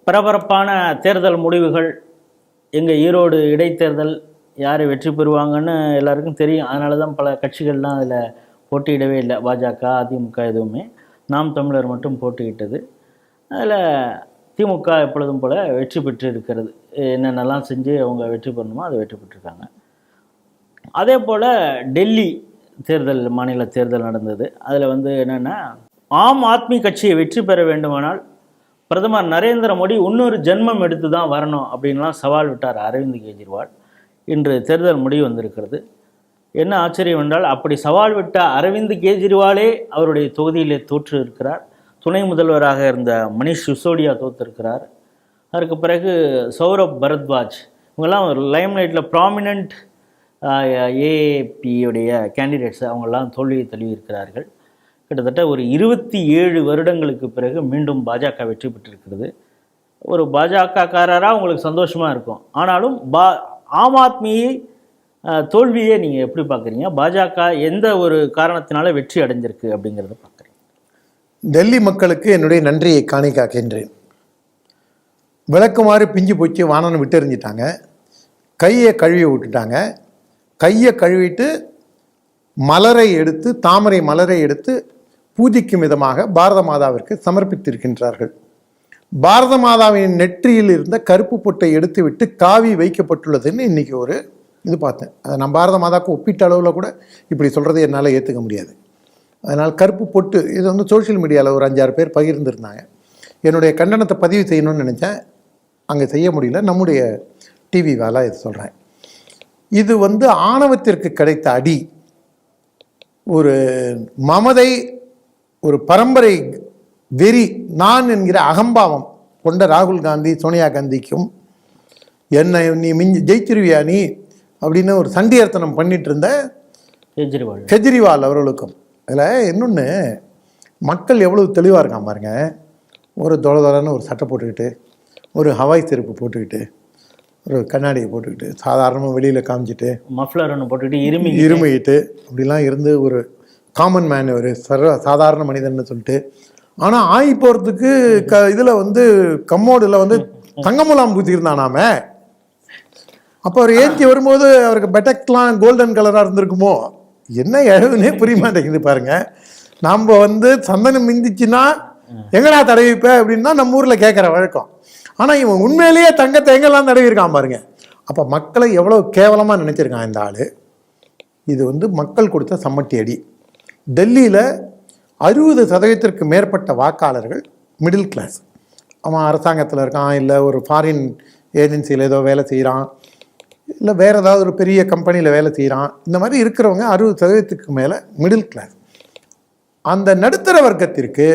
பரபரப்பான தேர்தல் முடிவுகள், எங்கள் ஈரோடு இடைத்தேர்தல் யார் வெற்றி பெறுவாங்கன்னு எல்லாருக்கும் தெரியும். அதனால தான் பல கட்சிகள்லாம் அதில் போட்டியிடவே இல்லை. பாஜக, அதிமுக எதுவுமே. நாம் தமிழர் மட்டும் போட்டியிட்டது. அதில் திமுக எப்பொழுதும் போல் வெற்றி பெற்று இருக்கிறது. என்னென்னலாம் செஞ்சு அவங்க வெற்றி பெறணுமோ அதை வெற்றி பெற்றிருக்காங்க. அதே போல் டெல்லி தேர்தல், மாநில தேர்தல் நடந்தது. அதில் என்னென்னா, ஆம் ஆத்மி கட்சியை வெற்றி பெற வேண்டுமானால் பிரதமர் நரேந்திர மோடி இன்னொரு ஜென்மம் எடுத்து தான் வரணும் அப்படின்லாம் சவால் விட்டார் அரவிந்த் கெஜ்ரிவால். இன்று தேர்தல் முடிவு வந்திருக்கிறது. என்ன ஆச்சரியம் என்றால், அப்படி சவால் விட்ட அரவிந்த் கெஜ்ரிவாலே அவருடைய தொகுதியிலே தோற்று இருக்கிறார். துணை முதல்வராக இருந்த மணிஷ் சிசோடியா தோற்றிருக்கிறார். அதற்கு பிறகு சௌரப் பரத்வாஜ், இவங்கெல்லாம் ஒரு லைம்லைட்டில் ப்ராமினன்ட் ஏஏபியுடைய கேண்டிடேட்ஸ், அவங்கெல்லாம் தோல்வியை தழுவியிருக்கிறார்கள். கிட்டத்தட்ட ஒரு 27 வருடங்களுக்கு பிறகு மீண்டும் பாஜக வெற்றி பெற்றிருக்கிறது. ஒரு பாஜகக்காரராக உங்களுக்கு சந்தோஷமாக இருக்கும். ஆனாலும் ஆம் ஆத்மியை தோல்வியை நீங்கள் எப்படி பார்க்குறீங்க? பாஜக எந்த ஒரு காரணத்தினால வெற்றி அடைஞ்சிருக்கு அப்படிங்கிறத பார்க்குறீங்க? டெல்லி மக்களுக்கு என்னுடைய நன்றியை காணிக்காக்கின்றேன். விளக்குமாறு பிஞ்சு போச்சு, வானனை விட்டு எறிஞ்சிட்டாங்க. கையை கழுவி விட்டுட்டாங்க. கையை கழுவிட்டு மலரை எடுத்து, தாமரை மலரை எடுத்து பூஜிக்கும் விதமாக பாரத மாதாவிற்கு சமர்ப்பித்திருக்கின்றார்கள். பாரத மாதாவின் நெற்றியில் இருந்த கருப்பு பொட்டை எடுத்து விட்டு காவி வைக்கப்பட்டுள்ளதுன்னு இன்றைக்கி ஒரு இது பார்த்தேன். அதை நான் பாரத மாதாவுக்கு ஒப்பிட்ட அளவில் கூட இப்படி சொல்கிறத என்னால் ஏற்றுக்க முடியாது. அதனால் கருப்பு பொட்டு இது சோஷியல் மீடியாவில் ஒரு 5-6 பேர் பகிர்ந்துருந்தாங்க. என்னுடைய கண்டனத்தை பதிவு செய்யணும்னு நினச்சேன், அங்கே செய்ய முடியல. நம்முடைய டிவி வேலை இது சொல்கிறேன். இது ஆணவத்திற்கு கிடைத்த அடி. ஒரு மமதை, ஒரு பரம்பரை வெறி, நான் என்கிற அகம்பாவம் கொண்ட ராகுல் காந்தி, சோனியா காந்திக்கும் என்னை நீ ஜெயிச்சிருவியா நீ அப்படின்னு ஒரு சண்டியர்த்தனம் பண்ணிட்டு இருந்த கெஜ்ரிவால் அவர்களுக்கும். இதில் இன்னொன்று, மக்கள் எவ்வளவு தெளிவாக இருக்கான் பாருங்க. ஒரு தொலைன்னு ஒரு சட்டை போட்டுக்கிட்டு, ஒரு ஹவாய் செருப்பு போட்டுக்கிட்டு, ஒரு கண்ணாடியை போட்டுக்கிட்டு, சாதாரணமாக வெளியில் காமிச்சிட்டு, மஃப்ளர் ஒன்று போட்டுக்கிட்டு, இருமிக்கிட்டு அப்படிலாம் இருந்து ஒரு காமன் மேன், ஒரு சாதாரண மனிதன்னு சொல்லிட்டு. ஆனால் ஆகி போகிறதுக்கு இதில் கம்மோடில் தங்கமுலாம் பூச்சிருந்தானாமே. அப்போ அவர் ஏஞ்சி வரும்போது அவருக்கு பெட்டக்லாம் கோல்டன் கலராக இருந்திருக்குமோ? என்ன எழுதுனே புரிய மாட்டேங்குது பாருங்க. நம்ம சந்தனம் மிந்திச்சுன்னா எங்கடா தடவிப்ப அப்படின்னா நம்ம ஊரில் கேட்குற வழக்கம். ஆனால் இவன் உண்மையிலேயே தங்கத்தை எங்கெல்லாம் தடவிருக்கான் பாருங்க. அப்போ மக்களை எவ்வளோ கேவலமாக நினச்சிருக்கான் இந்த ஆள். இது மக்கள் கொடுத்த சம்மட்டி அடி. டெல்லியில் 60% மேற்பட்ட வாக்காளர்கள் மிடில் கிளாஸ். அவன் அரசாங்கத்தில் இருக்கான், இல்லை ஒரு ஃபாரின் ஏஜென்சியில் ஏதோ வேலை செய்கிறான், இல்லை வேறு ஏதாவது ஒரு பெரிய கம்பெனியில் வேலை செய்கிறான். இந்த மாதிரி இருக்கிறவங்க 60% மேலே மிடில் கிளாஸ். அந்த நடுத்தர வர்க்கத்திற்கு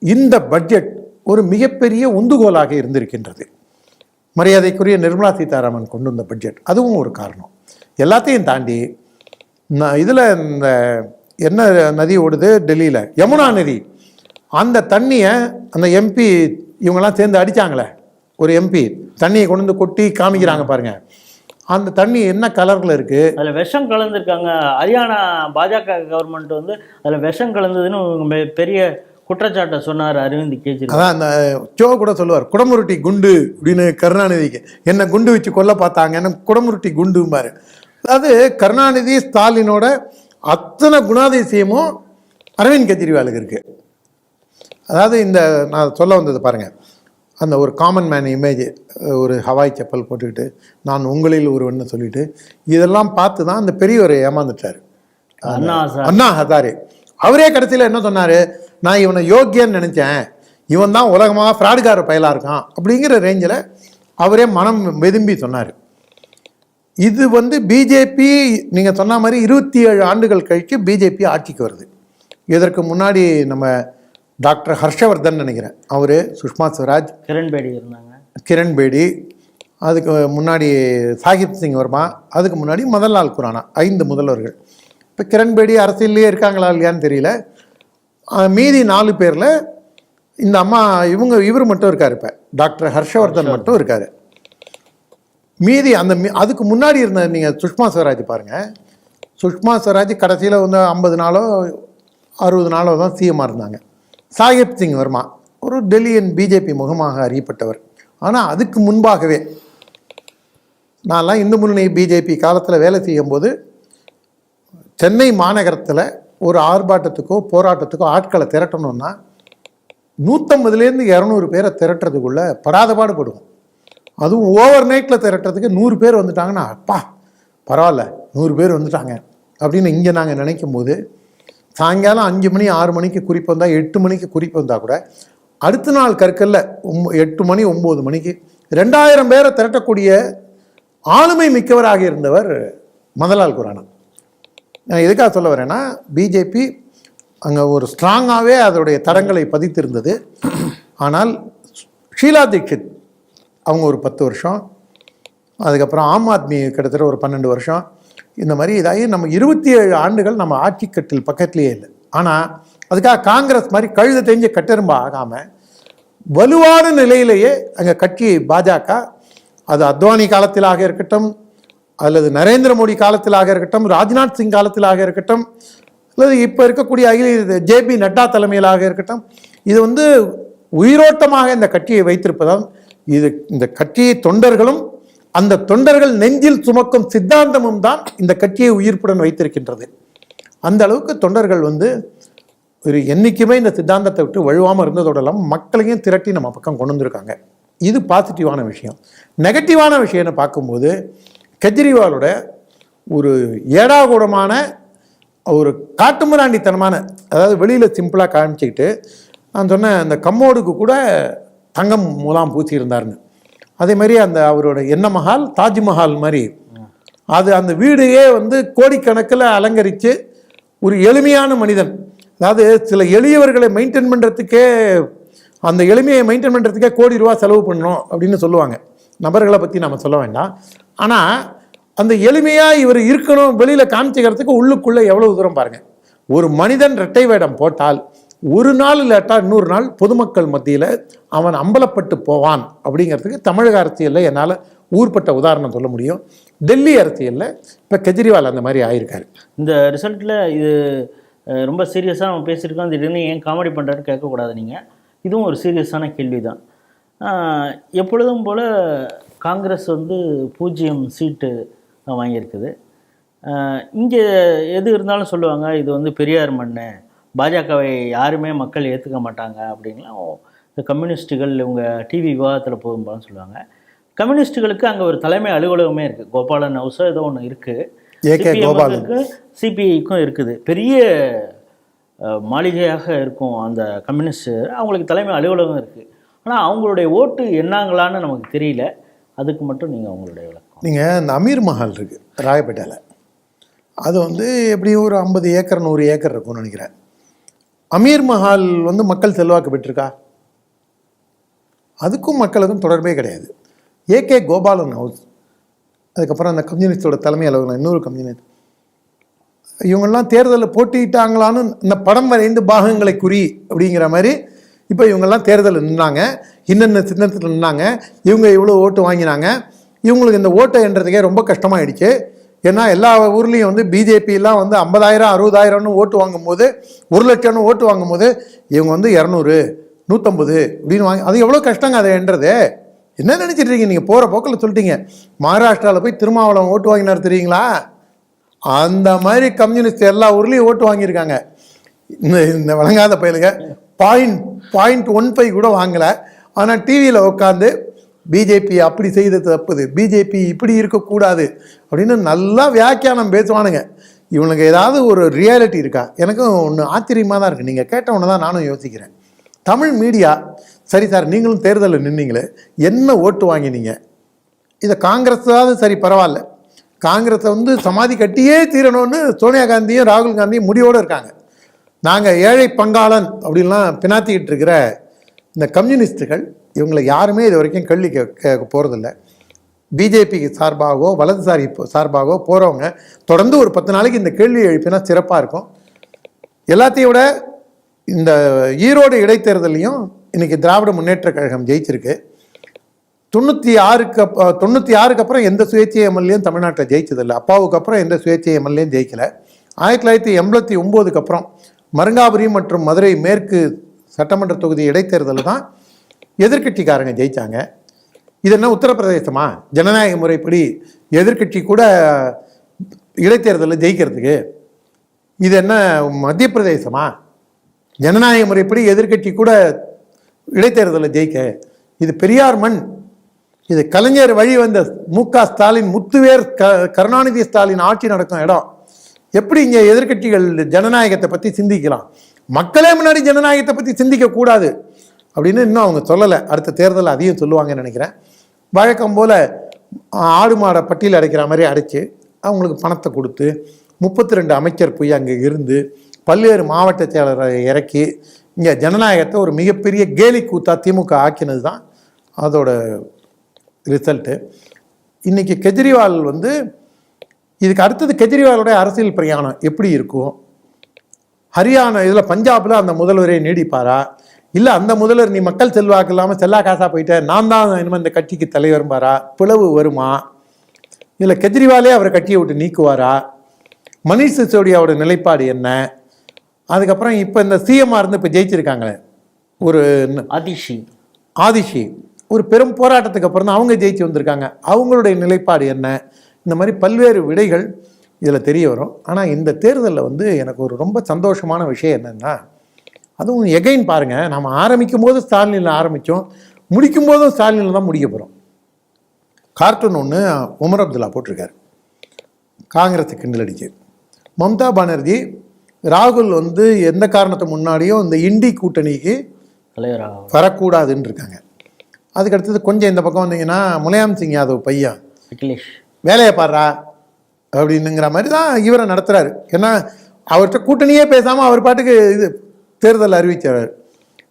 இந்த பட்ஜெட் ஒரு மிகப்பெரிய உந்துகோலாக இருந்திருக்கின்றது. மரியாதைக்குரிய நிர்மலா சீதாராமன் கொண்டு வந்த பட்ஜெட், அதுவும் ஒரு காரணம். எல்லாத்தையும் தாண்டி இதில் இந்த என்ன நதி ஓடுது டெல்லியில், யமுனா நதி. அந்த தண்ணியை அந்த எம்பி இவங்கெல்லாம் சேர்ந்து அடித்தாங்களே, ஒரு எம்பி தண்ணியை கொண்டு கொட்டி காமிக்கிறாங்க பாருங்க. அந்த தண்ணி என்ன கலரில் இருக்குது? அதில் விஷம் கலந்துருக்காங்க. ஹரியானா பாஜக கவர்மெண்ட் அதில் விஷம் கலந்ததுன்னு பெரிய குற்றச்சாட்டை சொன்னார் அரவிந்த் கெஜ்ரிவால். அதான் அந்த கூட சொல்லுவார், குடமுருட்டி குண்டு அப்படின்னு கருணாநிதிக்கு. என்ன குண்டு வச்சு கொல்ல பார்த்தாங்க, என்ன குடமுருட்டி குண்டும்பாரு. அதாவது கருணாநிதி ஸ்டாலினோட அத்தனை குணாதிசயமும் அரவிந்த் கெஜ்ரிவாலுக்கு இருக்குது. அதாவது நான் சொல்ல வந்தது பாருங்கள், அந்த ஒரு காமன் மேன் இமேஜ், ஒரு ஹவாய் செப்பல் போட்டுக்கிட்டு நான் உங்களில் ஒருவன்னு சொல்லிட்டு, இதெல்லாம் பார்த்து தான் அந்த பெரியவரை ஏமாந்துட்டார் அண்ணா ஹசாரே. அவரே கடைசியில் என்ன சொன்னார், நான் இவனை யோக்கியன்னு நினச்சேன், இவன் தான் உலகமாக ஃப்ராடுகார பயலாக இருக்கான் அப்படிங்கிற ரேஞ்சில் அவரே மனம் வெதும்பி சொன்னார். இது பிஜேபி நீங்கள் சொன்ன மாதிரி 27 ஆண்டுகள் கழித்து பிஜேபி ஆட்சிக்கு வருது. இதற்கு முன்னாடி நம்ம டாக்டர் ஹர்ஷவர்தன் நினைக்கிறேன், அவர், சுஷ்மா ஸ்வராஜ், கிரண் பேடி, அதுக்கு முன்னாடி சாஹிப் சிங் வர்மா, அதுக்கு முன்னாடி மதன்லால் குரானா, 5 முதல்வர்கள். இப்போ கிரண் பேடி அரசியல்லையே இருக்காங்களா இல்லையான்னு தெரியல. மீதி 4 பேரில் இந்த அம்மா இவர் மட்டும் இருக்கார். இப்போ டாக்டர் ஹர்ஷவர்தன் மட்டும் இருக்கார். மீதி அதுக்கு முன்னாடி இருந்த நீங்கள் சுஷ்மா ஸ்வராஜ் பாருங்கள். சுஷ்மா ஸ்வராஜ் கடைசியில் 50 நாளோ 60 நாளோ தான் சிஎம்மாக இருந்தாங்க. சாஹிப் சிங் வர்மா ஒரு டெல்லியின் பிஜேபி முகமாக அறியப்பட்டவர். ஆனால் அதுக்கு முன்பாகவே நான்லாம் இந்து முன்னணி பிஜேபி காலத்தில் வேலை செய்யும்போது சென்னை மாநகரத்தில் ஒரு ஆர்ப்பாட்டத்துக்கோ போராட்டத்துக்கோ ஆட்களை திரட்டணும்னா 150லேருந்து 200 பேரை திரட்டுறதுக்குள்ளே படாத பாடுபடுவோம். அதுவும் ஓவர் நைட்டில் திரட்டுறதுக்கு 100 பேர் வந்துட்டாங்கன்னா அப்பா பரவாயில்ல 100 பேர் வந்துட்டாங்க அப்படின்னு இங்கே நாங்கள் நினைக்கும் போது சாயங்காலம் 5 மணி 6 மணிக்கு குறிப்பு வந்தால் 8 மணிக்கு குறிப்பு வந்தால் கூட அடுத்த நாள் கற்கல்ல 8 மணி 9 மணிக்கு 2000 பேரை திரட்டக்கூடிய ஆளுமை மிக்கவராக இருந்தவர் மதன்லால் குரானா. நான் எதுக்காக சொல்ல வரேன்னா பிஜேபி அங்கே ஒரு ஸ்ட்ராங்காகவே அதோடைய தடங்களை பதித்திருந்தது. ஆனால் ஷீலா தீட்சித் அவங்க ஒரு 10 வருஷம், அதுக்கப்புறம் ஆம் ஆத்மி கிட்டத்தட்ட ஒரு 12 வருஷம், இந்த மாதிரி இதாகி நம்ம 27 ஆண்டுகள் நம்ம ஆட்சி கட்டில் பக்கத்துலேயே இல்லை. ஆனால் அதுக்காக காங்கிரஸ் மாதிரி கழுத தெரிஞ்ச கட்டெரும்பா ஆகாமல் வலுவான நிலையிலேயே அங்கே கட்சி பாஜக, அது அத்வானி காலத்திலாக இருக்கட்டும், அல்லது நரேந்திர மோடி காலத்திலாக இருக்கட்டும், ராஜ்நாத் சிங் காலத்திலாக இருக்கட்டும், அல்லது இப்போ இருக்கக்கூடிய ஜேபி நட்டா தலைமையிலாக இருக்கட்டும், இது வந்து உயிரோட்டமாக இந்த கட்சியை வைத்திருப்பதால் இந்த கட்சியை தொண்டர்களும் அந்த தொண்டர்கள் நெஞ்சில் சுமக்கும் சித்தாந்தமும் தான் இந்த கட்சியை உயிர்ப்புடன் வைத்திருக்கின்றது. அந்த அளவுக்கு தொண்டர்கள் வந்து ஒரு என்றைக்குமே இந்த சித்தாந்தத்தை விட்டு வழுவாமல் இருந்ததோட இல்லாமல் மக்களையும் திரட்டி நம்ம பக்கம் கொண்டு வந்திருக்காங்க. இது பாசிட்டிவான விஷயம். நெகட்டிவான விஷயம்னு பார்க்கும்போது கெஜ்ரிவாலோட ஒரு ஏடாகூடமான ஒரு காட்டுமிராண்டித்தனமான, அதாவது வெளியில் சிம்பிளாக காமிச்சிக்கிட்டு நான் சொன்னேன் அந்த கம்மோடுக்கு கூட தங்கம் மூலம் பூசியிருந்தாருன்னு, அதே மாதிரி அந்த அவரோட எண்ண மஹால் தாஜ்மஹால் மாதிரி அது அந்த வீடையே வந்து கோடிக்கணக்கில் அலங்கரித்து ஒரு எளிமையான மனிதன், அதாவது சில எளியவர்களை மெயின்டைன் பண்ணுறதுக்கே அந்த எளிமையை மெயின்டைன் பண்ணுறதுக்கே கோடி ரூபா செலவு பண்ணணும் அப்படின்னு சொல்லுவாங்க. நபர்களை பற்றி நம்ம சொல்ல வேண்டாம். ஆனால் அந்த எளிமையாக இவர் இருக்கணும் வெளியில் காமிச்சிக்கிறதுக்கு உள்ளுக்குள்ளே எவ்வளவு தூரம் பாருங்கள். ஒரு மனிதன் இரட்டை வேடம் போட்டால் ஒரு நாள் இல்லாட்டா இன்னொரு நாள் பொதுமக்கள் மத்தியில் அவன் அம்பலப்பட்டு போவான் அப்படிங்கிறதுக்கு தமிழக அரசியலில் என்னால் ஊர்பட்ட உதாரணம் சொல்ல முடியும். டெல்லி அரசியலில் இப்போ கெஜ்ரிவால் அந்த மாதிரி ஆயிருக்காரு. இந்த ரிசல்ட்டில் இது ரொம்ப சீரியஸாக நம்ம பேசியிருக்கோம், திடீர்னு ஏன் காமெடி பண்ணுறான்னு கேட்கக்கூடாது நீங்கள். இதுவும் ஒரு சீரியஸான கேள்வி தான். எப்பொழுதும் போல் காங்கிரஸ் வந்து 0 சீட்டு வாங்கியிருக்குது. இங்கே எது இருந்தாலும் சொல்லுவாங்க இது வந்து பெரியார் மண், பாஜகவை யாருமே மக்கள் ஏற்றுக்க மாட்டாங்க அப்படின்லாம் இந்த கம்யூனிஸ்ட்டுகள் இவங்க டிவி விவாதத்தில் போகும்போது சொல்லுவாங்க. கம்யூனிஸ்ட்டுகளுக்கு அங்கே ஒரு தலைமை அலுவலகமே இருக்குது, கோபாலன் ஹவுஸோ ஏதோ ஒன்று இருக்குது, சிபிஐக்கும் இருக்குது, பெரிய மாளிகையாக இருக்கும் அந்த கம்யூனிஸ்ட், அவங்களுக்கு தலைமை அலுவலகம் இருக்குது. ஆனால் அவங்களுடைய ஓட்டு என்னாங்களான்னு நமக்கு தெரியல. அதுக்கு மட்டும் நீங்கள் அவங்களுடைய விளக்கம். நீங்கள் இந்த அமீர் மஹால் இருக்குது ராயப்பேட்டையில், அது வந்து எப்படியும் ஒரு 50 ஏக்கர் 100 ஏக்கர் இருக்கும்னு நினைக்கிறேன். அமீர் மஹால் வந்து மக்கள் செல்வாக்கு பெற்றிருக்கா? அதுக்கும் மக்களுக்கும் தொடர்பே கிடையாது. ஏகே கோபாலன் ஹவுஸ், அதுக்கப்புறம் அந்த கம்யூனிஸ்டோட தலைமை அலுவலகம், இன்னொரு கம்யூனிஸ்ட், இவங்கெல்லாம் தேர்தலில் போட்டிட்டாங்களான்னு இந்த படம் வரைந்து பாகங்களை குறி அப்படிங்கிற மாதிரி இப்போ இவங்கெல்லாம் தேர்தலில் நின்னாங்க, இன்னென்ன சின்னத்தில் நின்னாங்க, இவங்க இவ்வளோ ஓட்டு வாங்கினாங்க, இவங்களுக்கு இந்த ஓட்டை என்றதுக்கே ரொம்ப கஷ்டமாயிடுச்சு. ஏன்னா எல்லா ஊர்லேயும் வந்து பிஜேபியெலாம் வந்து 50,000 60,000 ஓட்டு வாங்கும்போது 1 லட்சம்னு ஓட்டு வாங்கும்போது இவங்க வந்து 200 150 அப்படின்னு வாங்கி, அது எவ்வளோ கஷ்டங்க அதை என்றது. என்ன நினச்சிட்டு இருக்கீங்க நீங்கள்? போகிற போக்கில் சொல்லிட்டீங்க. மகாராஷ்டிராவில் போய் திருமாவளவன் ஓட்டு வாங்கினார் தெரியுங்களா? அந்த மாதிரி கம்யூனிஸ்ட் எல்லா ஊர்லேயும் ஓட்டு வாங்கியிருக்காங்க. இந்த வழங்காத பயிலுங்க 0.15 கூட வாங்கலை. ஆனால் டிவியில் உட்காந்து பிஜேபி அப்படி செய்தது தப்புது, பிஜேபி இப்படி இருக்கக்கூடாது அப்படின்னு நல்லா வியாக்கியானம் பேசுவானுங்க. இவனுக்கு ஏதாவது ஒரு ரியாலிட்டி இருக்கா? எனக்கும் ஒன்று ஆச்சரியமாக தான் இருக்குது. நீங்கள் கேட்ட ஒன்று தான் நானும் யோசிக்கிறேன். தமிழ் மீடியா சரி சார் நீங்களும் தேர்தலில் நின்னீங்களே, என்ன ஓட்டு வாங்கினீங்க? இதை காங்கிரஸாவது சரி பரவாயில்ல, காங்கிரஸை வந்து சமாதி கட்டியே தீரணும்னு சோனியா காந்தியும் ராகுல் காந்தியும் முடிவோடு இருக்காங்க. நாங்கள் ஏழை பங்காளன் அப்படின்லாம் பினாத்திக்கிட்டு இருக்கிற இந்த கம்யூனிஸ்டுகள் இவங்களை யாருமே இது வரைக்கும் கேள்வி கேட்க போகிறதில்ல. பிஜேபிக்கு சார்பாகவோ வலதுசாரி சார்பாகவோ போகிறவங்க தொடர்ந்து ஒரு 10 நாளைக்கு இந்த கேள்வி எழுப்பினா சிறப்பாக இருக்கும். எல்லாத்தையும் விட இந்த ஈரோடு இடைத்தேர்தலையும் இன்றைக்கி திராவிட முன்னேற்ற கழகம் ஜெயிச்சிருக்கு. 96க்கு அப்புறம் எந்த சுயேட்சை எம்எல்ஏயும் தமிழ்நாட்டில் ஜெயிச்சதில்லை. அப்பாவுக்கு அப்புறம் எந்த சுயேட்சை எம்எல்ஏயும் ஜெயிக்கலை. 1989க்கு அப்புறம் மருங்காபுரி மற்றும் மதுரை மேற்கு சட்டமன்ற தொகுதி இடைத்தேர்தலில் தான் எதிர்கட்சிக்காரங்க ஜெயித்தாங்க. இது என்ன உத்தரப்பிரதேசமா? ஜனநாயக முறைப்படி எதிர்க்கட்சி கூட இடைத்தேர்தலில் ஜெயிக்கிறதுக்கு. இது என்ன மத்திய பிரதேசமா? ஜனநாயக முறைப்படி எதிர்க்கட்சி கூட இடைத்தேர்தலில் ஜெயிக்க. இது பெரியார் மண். இது கலைஞர் வழி வந்த மு.க. ஸ்டாலின், முத்துவேர் கருணாநிதி ஸ்டாலின் ஆட்சி நடக்கும் இடம். எப்படி இங்கே எதிர்க்கட்சிகள் ஜனநாயகத்தை பற்றி சிந்திக்கலாம்? மக்களே முன்னாடி ஜனநாயகத்தை பற்றி சிந்திக்க கூடாது அப்படின்னு இன்னும் அவங்க சொல்லலை. அடுத்த தேர்தல் அதையும் சொல்லுவாங்கன்னு நினைக்கிறேன். வழக்கம் போல் ஆடு மாடை பட்டியல் அடைக்கிற மாதிரி அடைச்சி அவங்களுக்கு பணத்தை கொடுத்து 32 அமைச்சர் போய் அங்கே இருந்து பல்வேறு மாவட்ட செயலரை இறக்கி இங்கே ஜனநாயகத்தை ஒரு மிகப்பெரிய கேலி கூத்தா திமுக ஆக்கினது தான் அதோட ரிசல்ட்டு. இன்றைக்கி கெஜ்ரிவால் வந்து இதுக்கு அடுத்தது கெஜ்ரிவாலோடைய அரசியல் பிரயாணம் எப்படி இருக்கும்? ஹரியானா இதில் பஞ்சாபில் அந்த முதல்வரை நீடிப்பாரா? இல்லை அந்த முதல்வர் நீ மக்கள் செல்வாக்கு இல்லாமல் செல்லா காசாக போயிட்ட, நான் தான் இனிமேல் இந்த கட்சிக்கு தலைவரும்பாரா? பிளவு வருமா? இல்லை கெஜ்ரிவாலே அவரை கட்சியை விட்டு நீக்குவாரா? மணீஷ் சிசோடியாவோட நிலைப்பாடு என்ன? அதுக்கப்புறம் இப்போ இந்த சிஎம்ஆர் இருந்து இப்போ ஜெயிச்சிருக்காங்களே ஒரு ஆதிஷி, ஒரு பெரும் போராட்டத்துக்கு அப்புறம் தான் அவங்க ஜெயிச்சு வந்திருக்காங்க. அவங்களுடைய நிலைப்பாடு என்ன? இந்த மாதிரி பல்வேறு விடைகள் இதில் தெரிய வரும். ஆனால் இந்த தேர்தலில் வந்து எனக்கு ஒரு ரொம்ப சந்தோஷமான விஷயம் என்னென்னா, அதுவும் எகைன் பாருங்கள், நம்ம ஆரம்பிக்கும் போது ஸ்டாலினில் ஆரம்பித்தோம், முடிக்கும் போதும் ஸ்டாலினில் தான் முடிக்க போகிறோம். கார்ட்டூன் ஒன்று உமர் அப்துல்லா போட்டிருக்காரு, காங்கிரஸை கிண்டல் அடிச்சு. மம்தா பானர்ஜி ராகுல் வந்து எந்த காரணத்தை முன்னாடியும் இந்த இண்டி கூட்டணிக்கு வரக்கூடாதுன்னு இருக்காங்க. அதுக்கடுத்தது கொஞ்சம் இந்த பக்கம் வந்தீங்கன்னா முலாயம் சிங் யாதவ் பையன் வேலையை பாடுறா அப்படின்னுங்கிற மாதிரி தான் இவரை நடத்துகிறாரு. ஏன்னா அவர்கிட்ட கூட்டணியே பேசாமல் அவர் பாட்டுக்கு இது தேர்தல் அறிவிச்சார்.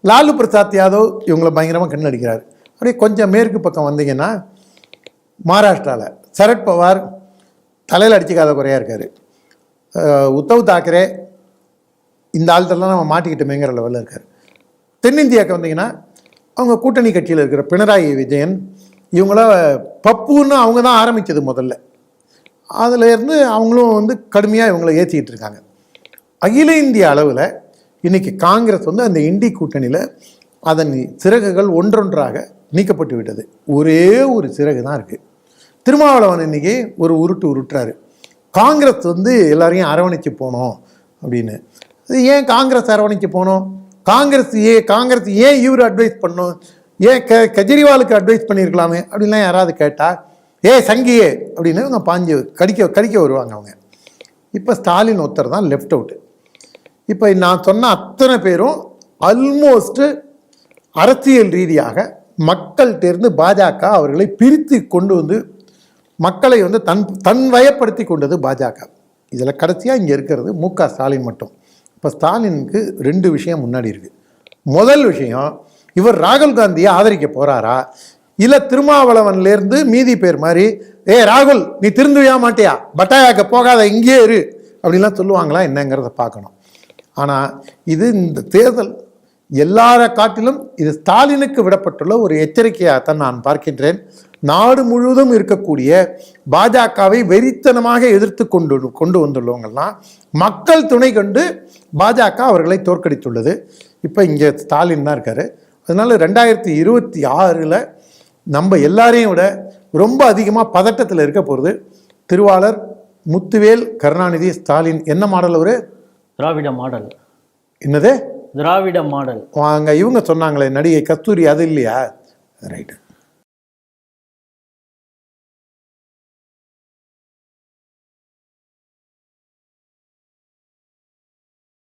லாலு பிரசாத் யாதவ் இவங்களை பயங்கரமாக கண்ணடிக்கிறார். அப்படியே கொஞ்சம் மேற்கு பக்கம் வந்தீங்கன்னா மகாராஷ்டிராவில் சரத்பவார் தலையில் அடிச்சுக்காத குறையாக இருக்கார். உத்தவ் தாக்கரே இந்த ஆள்கிட்டலாம் நம்ம மாட்டிக்கிட்டோமேங்கிற லெவலில் இருக்கார். தென்னிந்தியாவுக்கு வந்தீங்கன்னா அவங்க கூட்டணி கட்சியில் இருக்கிற பினராயி விஜயன் இவங்கள பப்புன்னு அவங்க தான் ஆரம்பித்தது முதல்ல. அதில் இருந்து அவங்களும் வந்து கடுமையாக இவங்களை ஏற்றிக்கிட்டு இருக்காங்க. அகில இந்திய அளவில் இன்றைக்கி காங்கிரஸ் வந்து அந்த இண்டி கூட்டணியில் அதன் சிறகுகள் ஒன்றொன்றாக நீக்கப்பட்டு விட்டது. ஒரே ஒரு சிறகு தான் இருக்குது. திருமாவளவன் இன்றைக்கி ஒரு உருட்டுறாரு, காங்கிரஸ் வந்து எல்லாரையும் அரவணைச்சு போனோம் அப்படின்னு. அது ஏன் காங்கிரஸ் அரவணைச்சு போனோம்? காங்கிரஸ் ஏன் இவர் அட்வைஸ் பண்ணோம்? ஏன் கெஜ்ரிவாலுக்கு அட்வைஸ் பண்ணியிருக்கலாமே அப்படின்லாம் யாராவது கேட்டால், சங்கியே அப்படின்னு இவங்க பாஞ்சு கடிக்க வருவாங்க அவங்க. இப்போ ஸ்டாலின் ஒருத்தர் தான் லெஃப்ட் அவுட்டு. இப்போ நான் சொன்ன அத்தனை பேரும் ஆல்மோஸ்ட்டு அரசியல் ரீதியாக மக்கள்கிட்டேருந்து பாஜக அவர்களை பிரித்து கொண்டு வந்து மக்களை வந்து தன் வயப்படுத்தி கொண்டது பாஜக. இதில் கடைசியாக இங்கே இருக்கிறது மு.க. ஸ்டாலின் மட்டும். இப்போ ஸ்டாலினுக்கு 2 விஷயம் முன்னாடி இருக்குது. முதல் விஷயம், இவர் ராகுல் காந்தியை ஆதரிக்க போகிறாரா, இல்லை திருமாவளவன்லேருந்து மீதி பேர் மாதிரி ராகுல் நீ திருந்துவியா மாட்டியா, பட்டாயாக்க போகாத இங்கேயே இரு அப்படின்லாம் சொல்லுவாங்களா என்னங்கிறத பார்க்கணும். ஆனால் இது இந்த தேர்தல் எல்லார காட்டிலும் இது ஸ்டாலினுக்கு விடப்பட்டுள்ள ஒரு எச்சரிக்கையாகத்தான் நான் பார்க்கின்றேன். நாடு முழுவதும் இருக்கக்கூடிய பாஜகவை வெறித்தனமாக எதிர்த்து கொண்டு வந்துள்ளவங்கள்லாம் மக்கள் துணை கொண்டு பாஜக அவர்களை தோற்கடித்துள்ளது. இப்போ இங்கே ஸ்டாலின் தான் இருக்கார். அதனால் 2026 நம்ம எல்லாரையும் விட ரொம்ப அதிகமாக பதட்டத்தில் இருக்க போகிறது திருவாளர் முத்துவேல் கருணாநிதி ஸ்டாலின். என்ன மாடல் அவர்? திராவிட மாடல். என்னது? திராவிட மாடல். அங்கே இவங்க சொன்னாங்களே நடிகை கஸ்தூரி, அது இல்லையா? ரைட்டு.